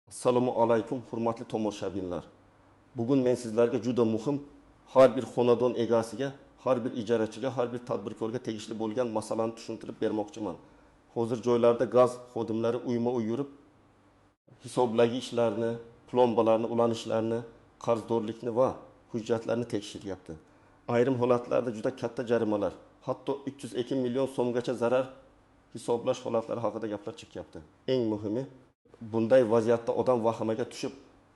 Assalomu alaykum, hurmatli tomoshabinlar. Bugun men sizlarga juda muhim har bir xonadon egasiga, har bir ijarachiga, har bir tadbirkorga tegishli bo'lgan masalani tushuntirib bermoqchiman. Hozir joylarda gaz xodimlari uyma-uy yurib, hisoblagichlarni, plombalarni, ulanishlarni, qarzdorlikni va hujjatlarni tekshiryapti. Ayrim holatlarda juda katta jarimalar, hatto 302 million so'mgacha zarar hisoblash holatlari haqida gaplar chiqyapti. Eng muhimi, bunday vaziyatda odam vahimaga tushib,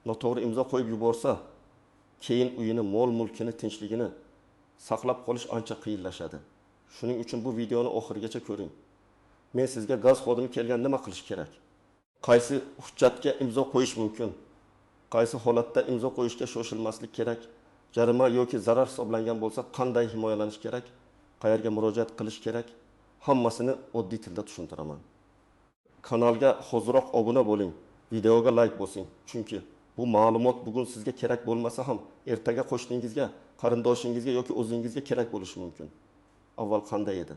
noto'g'ri imzo qo'yib yuborsa, keyin uyini, mol-mulkini, tinchligini saqlab qolish ancha qiyinlashadi. Shuning uchun bu videoni oxirigacha ko'ring. Men sizga gaz xodimi kelgan nima qilish kerak? Qaysi hujjatga imzo qo'yish mumkin? Qaysi holatda imzo qo'yishga shoshilmaslik kerak? Jarima yoki zarar hisoblangan bo'lsa, qanday himoyalanish kerak? Qayerga murojaat qilish kerak? Hammasini oddiy tilda tushuntiraman. Kanalga hoziroq obuna bo'ling, videoga like bosing. Chunki bu ma'lumot bugun sizga kerak bo'lmasa ham ertaga qo'shningizga, qarindoshingizga yoki o'zingizga kerak bo'lishi mumkin. Avval qanday edi?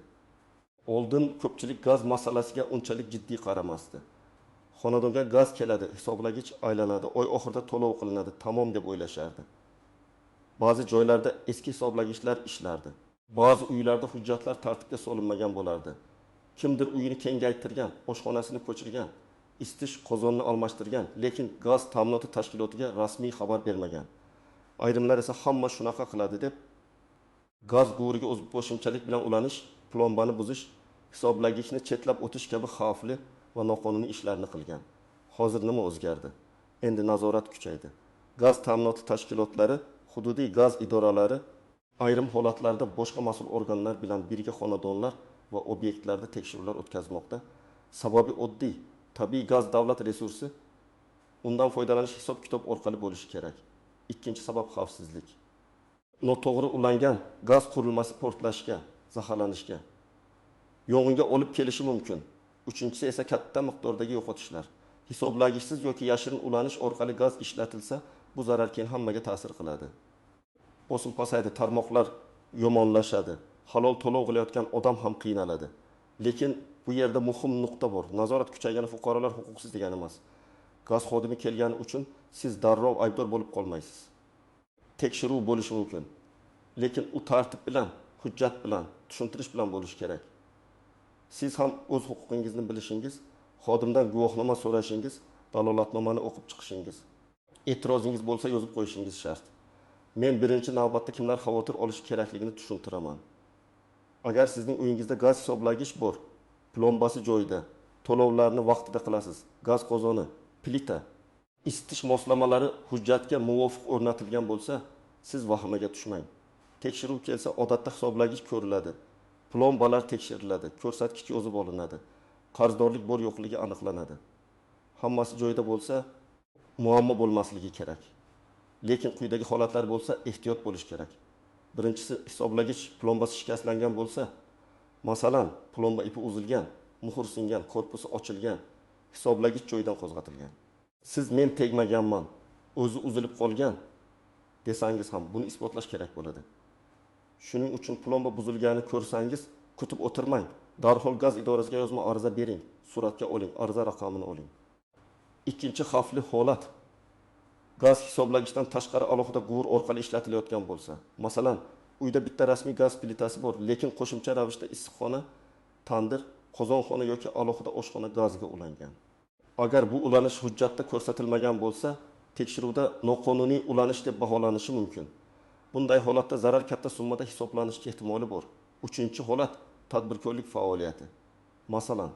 Oldin ko'pchilik gaz masalasiga unchalik jiddiy qaramasdi. Xonadonga gaz keladi, hisoblagich aylanadi, oy oxirida to'lov qilinadi, tamom deb o'ylashardi. Ba'zi joylarda eski hisoblagichlar ishlardi. Ba'zi uylarda hujjatlar tartibga solinmagan bo'lardi. Kimdir uyini kengaytirgan, oshxonasini ko'chirgan, isitish qozonini almashtirgan, lekin gaz ta'minoti tashkilotiga rasmiy xabar bermagan. Ayrimlar esa hamma shunaqa qiladi deb gaz g'uriga o'zib qo'shimchalik bilan ulanish, plombani buzish, hisoblagichni chetlab o'tish kabi xavfli va noqonuniy ishlarni qilgan. Hozir nima o'zgardi? Endi nazorat kuchaydi. Gaz ta'minoti tashkilotlari, hududiy gaz idoralari ayrim holatlarda boshqa mas'ul organlar bilan birga xonadonlar va obyektlarda tekshiruvlar o'tkazmoqda. Sababi oddiy, tabiiy gaz davlat resursi, undan foydalanish hisob-kitob orqali bo'lishi kerak. Ikkinchi sabab xavfsizlik. Noto'g'ri ulangan gaz qurilmasi portlashga, zaharlanishga, yong'inga olib kelishi mumkin. Uchinchisi esa katta miqdordagi yo'qotishlar. Hisoblagichsiz yoki yashirin ulanish orqali gaz ishlatilsa, bu zarar keyin hammaga ta'sir qiladi. Bosim pasaydi, tarmoqlar yomonlashadi. Halol to'lov qilayotgan odam ham qiynaladi. Lekin bu yerda muhim nuqta bor. Nazorat kuchaygani fuqarolar huquqsiz degani emas. Gaz xodimi kelgani uchun siz darrov aybdor bo'lib qolmaysiz. Tekshiruv bo'lishi mumkin. Lekin u tartib bilan, hujjat bilan, tushuntirish bilan bo'lishi kerak. Siz ham o'z huquqingizni bilishingiz, xodimdan guvohnoma so'rashingiz, dalolatnomani o'qib chiqishingiz. E'tirozingiz bo'lsa yozib qo'yishingiz shart. Men birinchi navbatda kimlar xavotir olishi kerakligini tushuntiraman. Agar sizning uyingizda gaz hisoblagich bor, plombasi joyida, to'lovlarni vaqtida qilasiz, gaz qozoni, plita, isitish moslamalari hujjatga muvofiq o'rnatilgan bo'lsa, siz vahimaga tushmang. Tekshiruv kelsa, odatda hisoblagich ko'riladi, plombalar tekshiriladi, ko'rsatkich yozib olinadi, qarzdorlik bor yo'qligi aniqlanadi. Hammasi joyida bo'lsa, muammo bo'lmasligi kerak. Lekin quyidagi holatlar bo'lsa, ehtiyot bo'lish kerak. Birinchisi, hisoblagich plombasi shikastlangan bo'lsa, masalan, plomba ipi uzilgan, muhr singan, korpusi ochilgan, hisoblagich joyidan qo'zg'atilgan. Siz men tegmaganman, o'zi uzilib qolgan desangiz ham buni isbotlash kerak bo'ladi. Shuning uchun plomba buzilganini ko'rsangiz, kutib o'tirmang. Darhol gaz idorasiga yozma ariza bering, suratga oling, ariza raqamini oling. Ikkinchi xavfli holat, gaz hisoblagichdan tashqari alohida quvur orqali ishlatilayotgan bo'lsa, masalan, uyda bitta rasmiy gaz plitasi bor, lekin qo'shimcha ravishda issiqxona, tandir, qozonxona yoki alohida oshxona gazga ulangan. Agar bu ulanish hujjatda ko'rsatilmagan bo'lsa, tekshiruvda noqonuniy ulanish deb baholanishi mumkin. Bunday holatda zarar katta summada hisoblanish ehtimoli bor. Uchinchi holat, tadbirkorlik faoliyati. Masalan,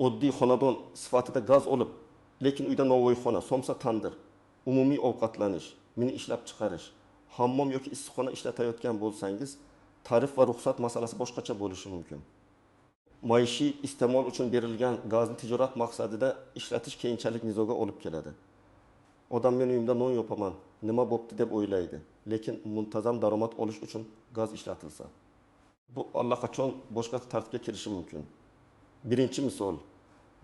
oddiy xonadon sifatida gaz olib, lekin uyda novvoyxona, somsa tandir, umumiy ovqatlanish, mini ishlab chiqarish, hammom yoki issiqxona ishlatayotgan bo'lsangiz, tarif va ruxsat masalasi boshqacha bo'lishi mumkin. Maishiy iste'mol uchun berilgan gazni tijorat maqsadida ishlatish keyinchalik nizoga olib keladi. Odam men uyimda non yopaman, nima bo'pti deb o'ylaydi, lekin muntazam daromad olish uchun gaz ishlatilsa, bu allaqachon boshqa tartibga kirishi mumkin. Birinchi misol,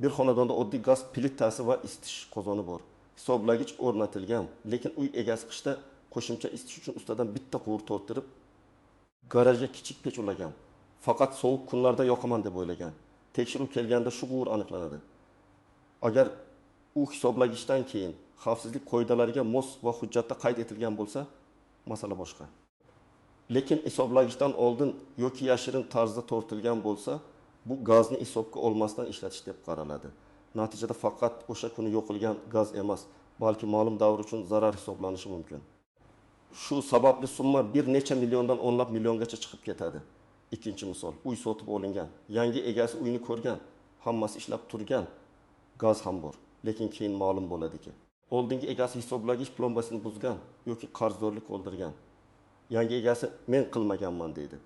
bir xonadonda oddiy gaz plitasi va isitish qozoni bor. Hisoblagich o'rnatilgan, lekin uy egasi qishda qo'shimcha isitish uchun ustadan bitta quvur torttirib, garajga kichik pech ulagan. Faqat sovuq kunlarda yoqaman deb o'ylagan. Tekshiruv kelganda shu quvur aniqlanadi. Agar u hisoblagichdan keyin xavfsizlik qoidalariga mos va hujjatda qayd etilgan bo'lsa, masala boshqa. Lekin hisoblagichdan oldin yoki yashirin tarzda tortilgan bo'lsa, bu gazni hisobga olmasdan ishlatish deb qaraladi. Natijada faqat o'sha kuni yo'qilgan gaz emas, balki ma'lum davr uchun zarar hisoblanishi mumkin. Shu sababli summa bir necha milliondan o'nlab milliongacha chiqib ketadi. Ikkinchi misol, uy sotib olingan, yangi egasi uyni ko'rgan, hammasi ishlab turgan, gaz ham bor, lekin keyin ma'lum bo'ladiki, oldingi egasi hisoblagich plombasini buzgan yoki qarzdorlik qoldirgan. Yangi egasi men qilmaganman deydi.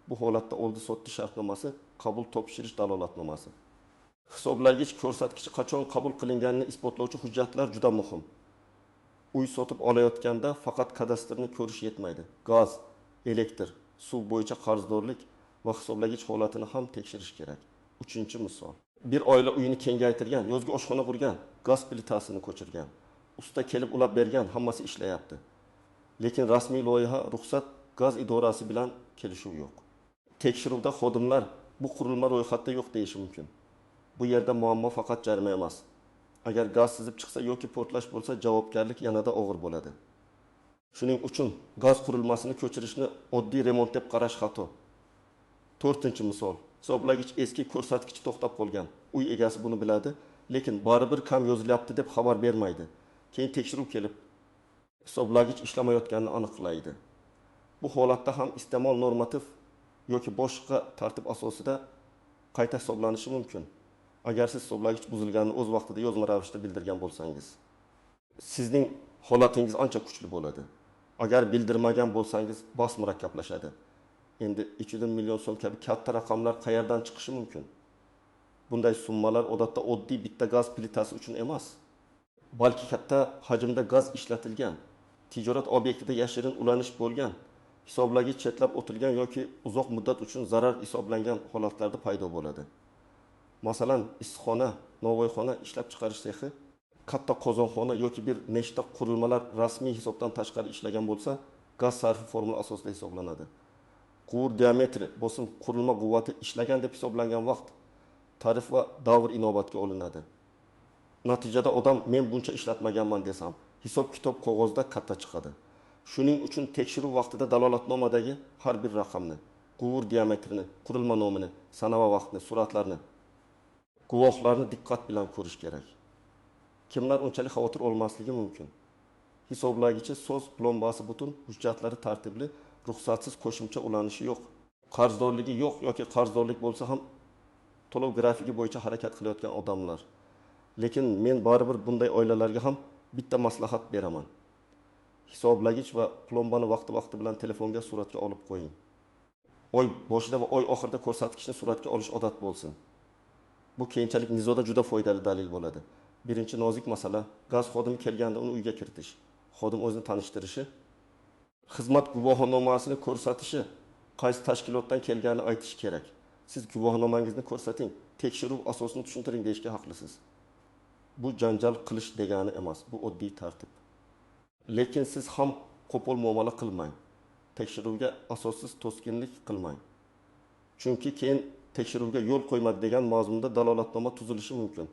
Bu holatda oldi sotdi shartnomasi qabul topshirish dalolatnomasi. Hisoblagich ko'rsatkichi qachon qabul qilinganini isbotlovchi hujjatlar juda muhim. Uy sotib olayotganda faqat kadastrni ko'rish yetmaydi. Gaz, elektr, suv bo'yicha qarzdorlik va hisoblagich holatini ham tekshirish kerak. Uchinchi misol. Bir oila uyini kengaytirgan, yozgi oshxona qurgan, gaz plitasini ko'chirgan. Usta kelib ulab bergan, hammasi ishlayapti. Lekin rasmiy loyiha, ruxsat gaz idorasi bilan kelishuv yo'q. Tekshiruvda xodimlar bu qurilma ro'yxatda yo'q deyishi mumkin. Bu yerda muammo faqat jarima emas. Agar gaz sizib chiqsa yoki portlash bo'lsa, javobgarlik yanada og'ir bo'ladi. Shuning uchun gaz qurilmasini ko'chirishni oddiy remont deb qarash xato. 4-misol. Hisoblagich eski ko'rsatkichi to'xtab qolgan. Uy egasi buni biladi, lekin baribir kam yozilyapti deb xabar bermaydi. Keyin tekshiruv kelib hisoblagich ishlamayotganini aniqlaydi. Bu holatda ham iste'mol normativ yoki boshqa tartib asosida qayta hisoblanishi mumkin. Agar siz hisoblagich buzilganini o'z vaqtida yozma ravishda bildirgan bo'lsangiz, sizning holatingiz ancha kuchli bo'ladi. Agar bildirmagan bo'lsangiz, bos murakkablashadi. Endi 200 million so'm kabi katta raqamlar qayerdan chiqishi mumkin? Bunday summalar odatda oddiy bitta gaz plitasi uchun emas, balki katta hajmda gaz ishlatilgan, tijorat obyektida yashirin ulanish bo'lgan, hisoblagich chetlab o'tilgan yoki uzoq muddat uchun zarar hisoblangan holatlarda paydo bo'ladi. Masalan, issiqxona, novvoyxona, ishlab chiqarish sexi, katta qozonxona yoki bir nechta qurilmalar rasmiy hisobdan tashqari ishlagan bo'lsa, gaz sarfi formula asosida hisoblanadi. Quvur diametri, bosim, qurilma quvvati ishlagan deb hisoblangan vaqt, tarif va davr inobatga olinadi. Natijada odam men buncha ishlatmaganman desam, hisob kitob qog'ozda katta chiqadi. Shuning uchun tekshiruv vaqtida dalolatnomadagi har bir raqamni, quvur diametrini, qurilma nomini, sana va vaqtni, suratlarni, guvohlarni diqqat bilan ko'rish kerak. Kimlar unchalik xavotir olmasligi mumkin? Hisoblagichi so'z plombasi butun, hujjatlari tartibli, ruxsatsiz qo'shimcha ulanishi yo'q. Qarzdorligi yo'q yoki qarzdorlik bo'lsa ham to'lov grafiki bo'yicha harakat qilayotgan odamlar. Lekin men baribir bunday oilalarga ham bitta maslahat beraman. Hisoblagich va plombani vaqti bilan telefonga suratga olib qo'ying. Oy boshida va oy oxirida ko'rsatkichni suratga olish odat bo'lsin. Bu keyinchalik nizoda juda foydali dalil bo'ladi. Birinchi nozik masala, gaz xodimi kelganda uni uyga kiritish, xodim o'zini tanishtirishi, xizmat guvohnomasini ko'rsatishi, qaysi tashkilotdan kelganini aytish kerak. Siz guvohnomangizni ko'rsating, tekshiruv asosini tushuntiring deyishga haqlisiz. Bu janjal qilish degani emas, bu oddiy tartib. Lekin siz ham qo'pol muomala qilmang. Tekshiruvga asossiz to'sqinlik qilmang. Chunki keyin tekshiruvga yo'l qo'ymadi degan mazmunda dalolatnoma tuzilishi mumkin.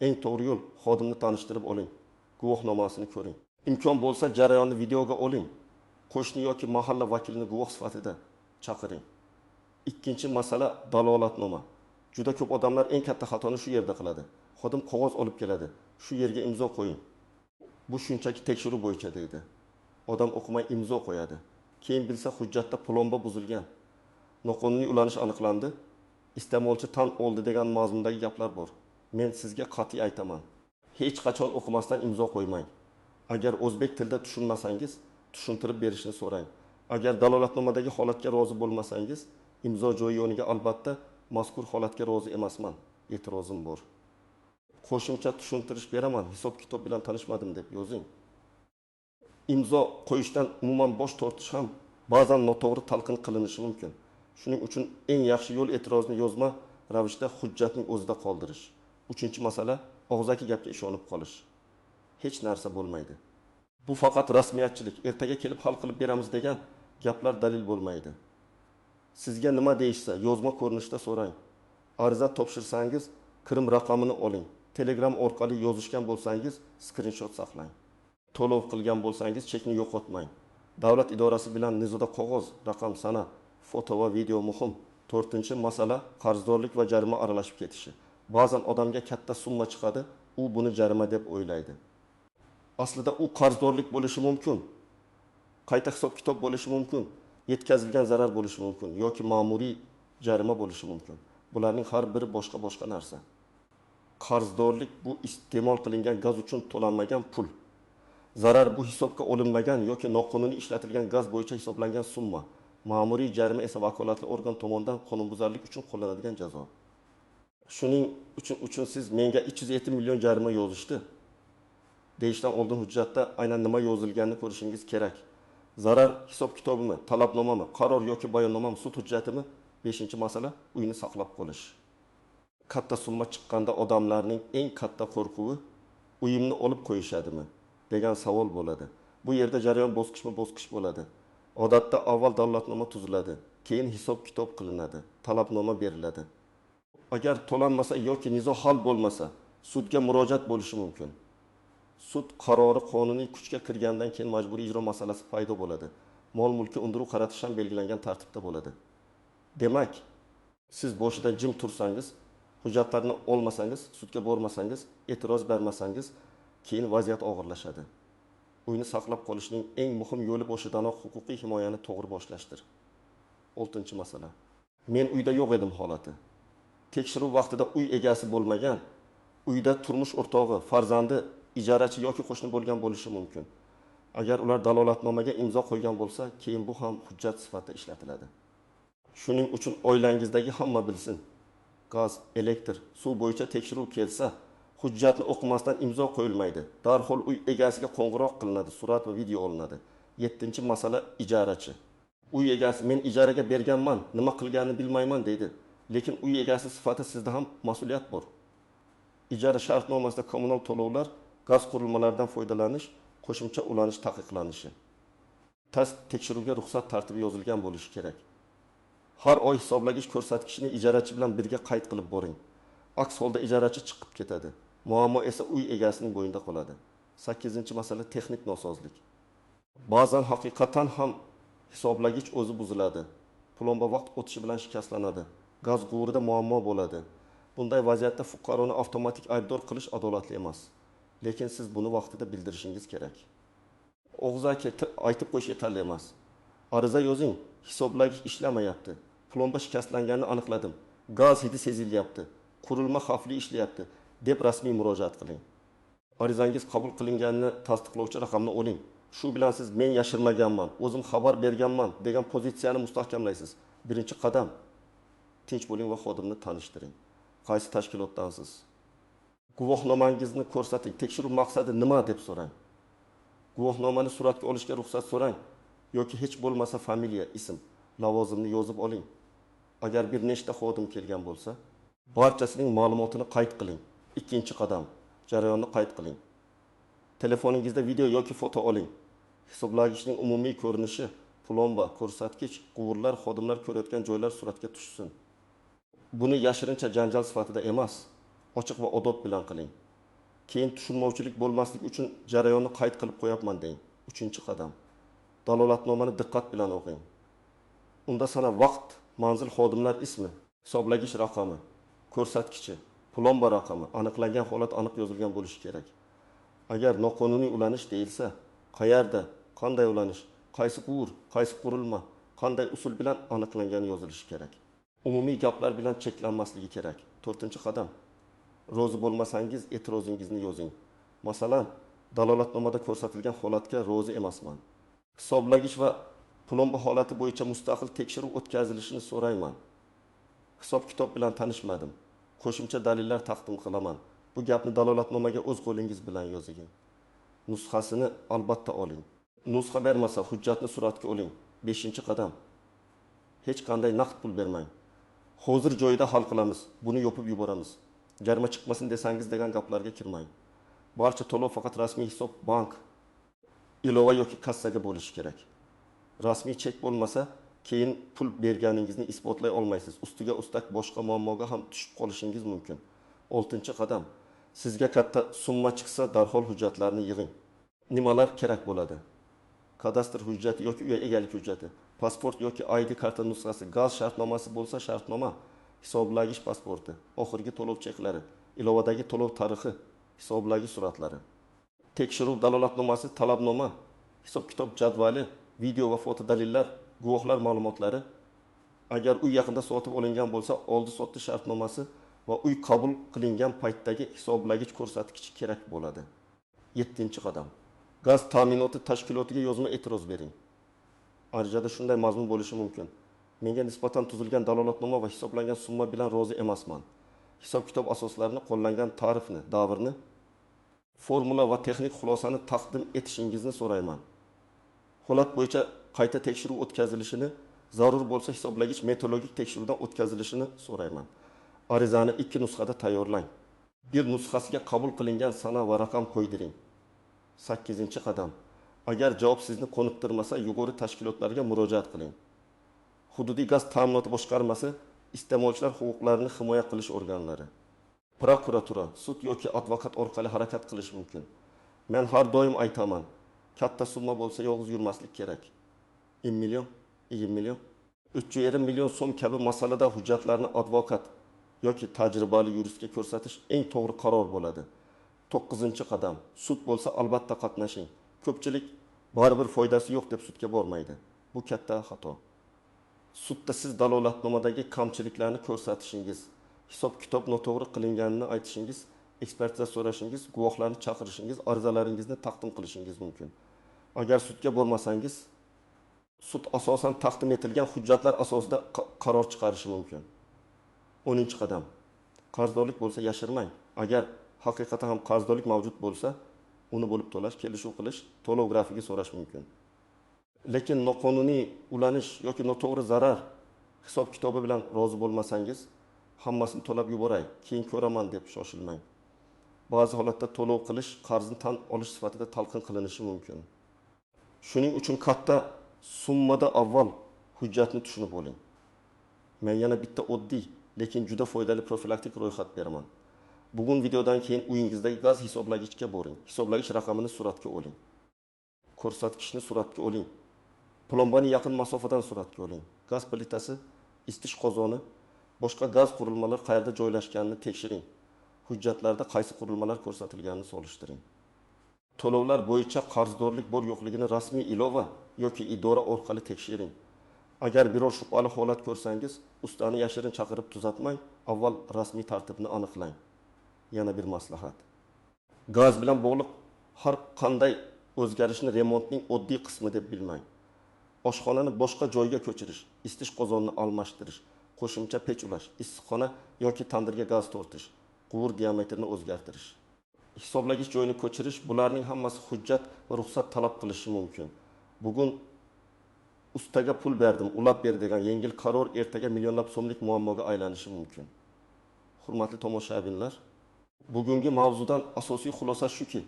Eng to'g'ri yo'l xodimni tanishtirib oling, guvohnomasini ko'ring. Imkon bo'lsa jarayonni videoga oling. Qo'shni yoki mahalla vakilini guvoh sifatida chaqiring. Ikkinchi masala dalolatnoma. Juda ko'p odamlar eng katta xatoni shu yerda qiladi. Xodim qog'oz olib keladi. Shu yerga imzo qo'ying. Bu shunchaki tekshiruv bo'yicha deydi. Odam o'qimay imzo qo'yadi. Keyin bilsa hujjatda plomba buzilgan. Noqonuniy ulanish aniqlandi. Iste'molchi tan oldi degan mazmundagi gaplar bor. Men sizga qat'iy aytaman. Hech qachon o'qimasdan imzo qo'ymang. Agar o'zbek tilida tushunmasangiz, tushuntirib berishni so'rang. Agar dalolatnomadagi holatga rozi bo'lmasangiz, imzo joyi yoniga albatta mazkur holatga rozi emasman, e'tirozim bor. Qo'shimcha tushuntirish beraman, hisob kitob bilan tanishmadim deb yozing. Imzo qo'yishdan umuman bosh tortish ham ba'zan noto'g'ri talqin qilinishi mumkin. Shuning uchun eng yaxshi yo'l e'tirozni yozma ravishda hujjatning o'zida qoldirish. Uchinchi masala og'zaki gapga ishonib qolish. Hech narsa bo'lmaydi. Bu faqat rasmiyatchilik, ertaga kelib hal qilib beramiz degan gaplar dalil bo'lmaydi. Sizga nima deyishsa, yozma ko'rinishda so'rang. Ariza topshirsangiz, kirim raqamini oling. Telegram orqali yozishgan bo'lsangiz, screenshot saqlang. To'lov qilgan bo'lsangiz, chekni yo'qotmang. Davlat idorasi bilan nizoda qog'oz, raqam, sana, foto va video muhim. 4-masala qarzdorlik va jarima aralashib ketishi. Ba'zan odamga katta summa chiqadi, u buni jarima deb o'ylaydi. Aslida u qarzdorlik bo'lishi mumkin. Qayta hisob-kitob bo'lishi mumkin. Yetkazilgan zarar bo'lishi mumkin yoki ma'muriy jarima bo'lishi mumkin. Bularning har biri boshqa narsa. Qarzdorlik bu iste'mol qilingan gaz uchun to'lanmagan pul. Zarar bu hisobga olinmagan yoki noqonuniy ishlatilgan gaz bo'yicha hisoblangan summa. Ma'muriy jarima esa vakolatli organ tomonidan qonunbuzarlik uchun qo'llanadigan jazo. Shuning uchun siz menga 307 million jarima yozishdi deyishdan oldin hujjatda aynan nima yozilganini ko'rishingiz kerak. Zarar hisob-kitobimi, talabnomami, qaror yoki bayonnomami, sud hujjatimi? 5-masala uyni saqlab qolish. Katta summa chiqqanda odamlarning eng katta qo'rquvi uyimni olib qo'yishadimi degan savol bo'ladi. Bu yerda jarayon bosqichma-bosqich bo'ladi. Odatda avval dalolatnoma tuziladi, keyin hisob-kitob qilinadi, talabnoma beriladi. Agar to'lanmasa yoki nizo hal bo'lmasa, sudga murojaat bo'lishi mumkin. Sud qarori qonuniy kuchga kirgandan keyin majburiy ijro masalasi paydo bo'ladi. Mol-mulkka undiruv qaratish ham belgilangan tartibda bo'ladi. Demak, siz boshida jim tursangiz, hujjatlarni olmasangiz, sudga bormasangiz, e'tiroz bermasangiz, keyin vaziyat og'irlashadi. Uyni saqlab qolishning eng muhim yo'li boshidanoq huquqiy himoyani to'g'ri boshlashdir. 6-masala. Men uyda yo'q edim holati. Tekshiruv vaqtida uy egasi bo'lmagan, uyda turmush o'rtog'i, farzandi, ijarachi yoki qo'shni bo'lgan bo'lishi mumkin. Agar ular dalolatnomaga imzo qo'ygan bo'lsa, keyin bu ham hujjat sifatida ishlatiladi. Shuning uchun oilangizdagi hamma bilsin. Gaz, elektr, suv bo'yicha tekshiruv kelsa, hujjatni o'qimasdan imzo qo'yilmaydi. Darhol uy egasiga qo'ng'iroq qilinadi, surat va video olinadi. 7-masala ijarachi. Uy egasi men ijaraga berganman, nima qilganini bilmayman deydi. Lekin uy egasi sifatida sizda ham mas'uliyat bor. Ijara shartnomasida kommunal to'lovlar, gaz qurilmalaridan foydalanish, qo'shimcha ulanish taqiqlanishi. Tekshiruvga ruxsat tartibi yozilgan bo'lishi kerak. Har oy hisoblagich ko'rsatkichini ijarachi bilan birga qayd qilib boring. Aks holda ijarachi chiqib ketadi. Muammo esa uy egasining bo'yinda qoladi. 8-masala texnik nosozlik. Ba'zan haqiqatan ham hisoblagich o'zi buziladi. Plomba vaqt o'tishi bilan shikastlanadi. Gaz quvurida muammo bo'ladi. Bunday vaziyatda fuqaroni avtomatik aybdor qilish adolatli emas. Lekin siz buni vaqtida bildirishingiz kerak. Og'zaki aytib qo'yish yetarli emas. Ariza yozing, hisoblagich ishlamayapti. Plomba shikastlanganini aniqladim. Gaz hidi sezilyapti. Qurilma xavfli ishlayapti deb rasmiy murojaat qiling. Arizangiz qabul qilinganini tasdiqlovchi raqamni oling. Shu bilan siz men yashirmaganman, o'zim xabar berganman degan pozitsiyani mustahkamlaysiz. Birinchi qadam. Tinch bo'ling va xodimni tanishtiring. Qaysi tashkilotdansiz? Guvohnomangizni ko'rsating. Tekshiruv maqsadi nima deb so'rang. Guvohnomani suratga olishga ruxsat so'rang yoki hech bo'lmasa familiya, ism, lavozimni yozib oling. Agar bir nechta xodim kelgan bo'lsa, barchasining ma'lumotini qayd qiling. 2-qadam. Jarayonni qayd qiling. Telefoningizda video yoki foto oling. Hisoblagichning umumiy ko'rinishi, plomba, ko'rsatkich, quvurlar, xodimlar ko'rayotgan joylar suratga tushsin. Buni yashirincha janjal sifatida emas, ochiq va odob bilan qiling. Keyin tushunmovchilik bo'lmasligi uchun jarayonni qayd qilib qo'yapman deng. 3-qadam. Dalolatnomani diqqat bilan o'qing. Unda sana vaqt, manzil, xodimlar ismi, hisoblagich raqami, ko'rsatkichi, plomba raqami, aniqlangan holat aniq yozilgan bo'lishi kerak. Agar noqonuniy ulanish deyilsa, qayerda, qanday ulanish, qaysi quvur, qaysi qurilma, qanday usul bilan aniqlangani yozilishi kerak. Umumiy gaplar bilan cheklanmasligi kerak. 4-qadam. Rozi bo'lmasangiz e'tirozingizni yozing. Masalan, dalolatnomada ko'rsatilgan holatga rozi emasman. Hisoblagich va plomba holati bo'yicha mustaqil tekshiruv o'tkazilishini so'rayman. Hisob-kitob bilan tanishmadim. Qo'shimcha dalillar taqdim qilaman. Bu gapni dalolatnomaga o'z qo'lingiz bilan yozing. Nusxasini albatta oling. Nusxa bermasa hujjatni suratga oling. 5-qadam. Hech qanday naqd pul bermang. Hozir joyida hal qilamiz, buni yopib yuboramiz. Jarima chiqmasin desangiz degan gaplarga kirmang. Barcha to'lov faqat rasmiy hisob, bank, ilova yoki kassaga bo'lishi kerak. Rasmiy chek bo'lmasa, keyin pul berganingizni isbotlay olmaysiz. Ustiga ustak boshqa muammoga ham tushib qolishingiz mumkin. 6-qadam. Sizga katta summa chiqsa, darhol hujjatlarni yig'ing. Nimalar kerak bo'ladi? Kadastr hujjati yoki uy egalik hujjati, pasport yoki ID karta nusxasi, gaz shartnomasi bo'lsa shartnoma, hisoblagich pasporti, oxirgi to'lov cheklari, ilovadagi to'lov tarixi, hisoblagich suratlari, tekshiruv dalolatnomasi, talabnoma, hisob-kitob jadvali, video va foto dalillar, guvohlar ma'lumotlari, agar uy yaqinda sotib olingan bo'lsa, oldi-sotdi shartnomasi va uy qabul qilingan paytdagi hisoblagich ko'rsatkichi kerak bo'ladi. 7-qadam. Gaz ta'minoti tashkilotiga yozma e'tiroz bering. Arizada shunday mazmun bo'lishi mumkin. Menga nisbatan tuzilgan dalolatnoma va hisoblangan summa bilan rozi emasman. Hisob-kitob asoslarini, qo'llangan tarifni, davrni, formula va texnik xulosani taqdim etishingizni so'rayman. Holat bo'yicha qayta tekshiruv o'tkazilishini, zarur bo'lsa hisoblagich metodologik tekshiruvdan o'tkazilishini so'rayman. Arizani 2 nusxada tayyorlang. Bir nusxasiga qabul qilingan sana va raqam qo'ydiring. 8-qadam. Agar javob sizni qoniqtirmasa, yuqori tashkilotlarga murojaat qiling. Hududiy gaz ta'minoti boshqarmasi, iste'molchilar huquqlarini himoya qilish organlari, prokuratura, sud yoki advokat orqali harakat qilish mumkin. Men har doim aytaman, katta summa bo'lsa yolg'iz yurmaslik kerak. 10 million, 20 million, 3,5 million so'm kabi masalada hujjatlarni advokat yoki tajribali yuristga ko'rsatish eng to'g'ri qaror bo'ladi. 9-qadam. Sud bo'lsa albatta qatnashing. Ko'pchilik baribir foydasi yo'q deb sudga bormaydi. Bu katta xato. Sudda siz dalolatnomadagi kamchiliklarni ko'rsatishingiz, hisob-kitob noto'g'ri qilinganini aytishingiz, ekspertiza so'rashingiz, guvohlarni chaqirishingiz, arizalaringizni taqdim qilishingiz mumkin. Agar sudga bormasangiz, sud asosan taqdim etilgan hujjatlar asosida qaror chiqarishi mumkin. 10-qadam. Qarzdorlik bo'lsa yashirmang. Agar haqiqatan ham qarzdorlik mavjud bo'lsa, uni bo'lib to'lash, kelishuv qilish, to'lov grafigi so'rash mumkin. Lekin noqonuniy ulanish yoki noto'g'ri zarar hisob-kitobi bilan rozi bo'lmasangiz, hammasini to'lab yuboray, keyin ko'raman deb shoshilmang. Ba'zi holatda to'lov qilish qarzni tan olish sifatida talqin qilinishi mumkin. Shuning uchun katta summada avval hujjatni tushunib oling. Men yana bitta oddiy, lekin juda foydali profilaktik ro'yxat beraman. Bugun videodan keyin uyingizdagi gaz hisoblagichga boring. Hisoblagich raqamini suratga oling. Ko'rsatkichni suratga oling. Plombani yaqin masofadan suratga oling. Gaz plitasi, isitish qozoni, boshqa gaz qurilmalari qayerda joylashganini tekshiring. Hujjatlarda qaysi qurilmalar ko'rsatilganini solishtiring. To'lovlar bo'yicha qarzdorlik bor yo'qligini rasmiy ilova yoki idora orqali tekshiring. Agar biror shubhali holat ko'rsangiz, ustani yashirin chaqirib tuzatmang, avval rasmiy tartibni aniqlang. Yana bir maslahat. Gaz bilan bog'liq har qanday o'zgarishni remontning oddiy qismi deb bilmang. Oshxonani boshqa joyga ko'chirish, isitish qozonini almashtirish, qo'shimcha pech ulash, issiqxona yoki tandirga gaz tortish, quvur diametrini o'zgartirish, hisoblagich joyini ko'chirish, bularning hammasi hujjat va ruxsat talab qilishi mumkin. Bugun ustaga pul berdim, ulab ber degan yengil qaror ertaga millionlab so'mlik muammoga aylanishi mumkin. Hurmatli tomoshabinlar, bugungi mavzudan asosiy xulosa shuki,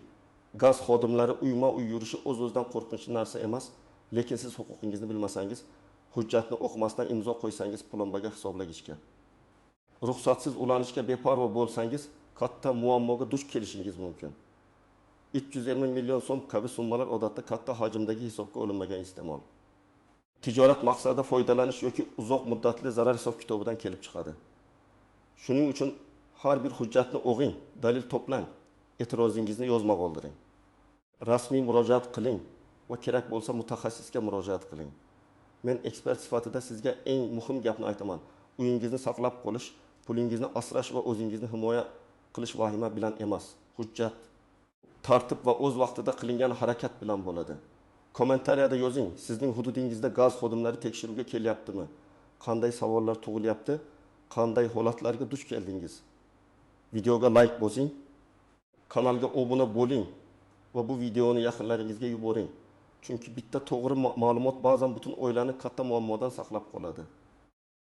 gaz xodimlari uyma-uy yurishi o'z-o'zidan qo'rqinchli narsa emas, lekin siz huquqingizni bilmasangiz, hujjatni o'qimasdan imzo qo'ysangiz plombaga, hisoblagichga, ruxsatsiz ulanishga beparvo bo'lsangiz, katta muammoga duch kelishingiz mumkin. 320 million so'm kabi summalar odatda katta hajmdagi hisobga olinmagan iste'mol. Tijorat maqsadida foydalanish yoki uzoq muddatli zarar hisob-kitobidan kelib chiqadi. Shuning uchun har bir hujjatni o'qing, dalil to'plang, e'tirozingizni yozma qoldiring. Rasmiy murojaat qiling va kerak bo'lsa mutaxassisga murojaat qiling. Men ekspert sifatida sizga eng muhim gapni aytaman. Uyingizni saqlab qolish, pulingizni asrash va o'zingizni himoya qilish vahima bilan emas, hujjat, tartib va o'z vaqtida qilingan harakat bilan bo'ladi. Kommentariyada yozing, sizning hududingizda gaz xodimlari tekshiruvga kelyaptimi? Qanday savollar tug'ilyapti? Qanday holatlarga duch keldingiz? Videoga like bosing, kanalga obuna bo'ling va bu videoni yaqinlaringizga yuboring. Chunki bitta to'g'ri ma'lumot ba'zan butun oilani katta muammodan saqlab qoladi.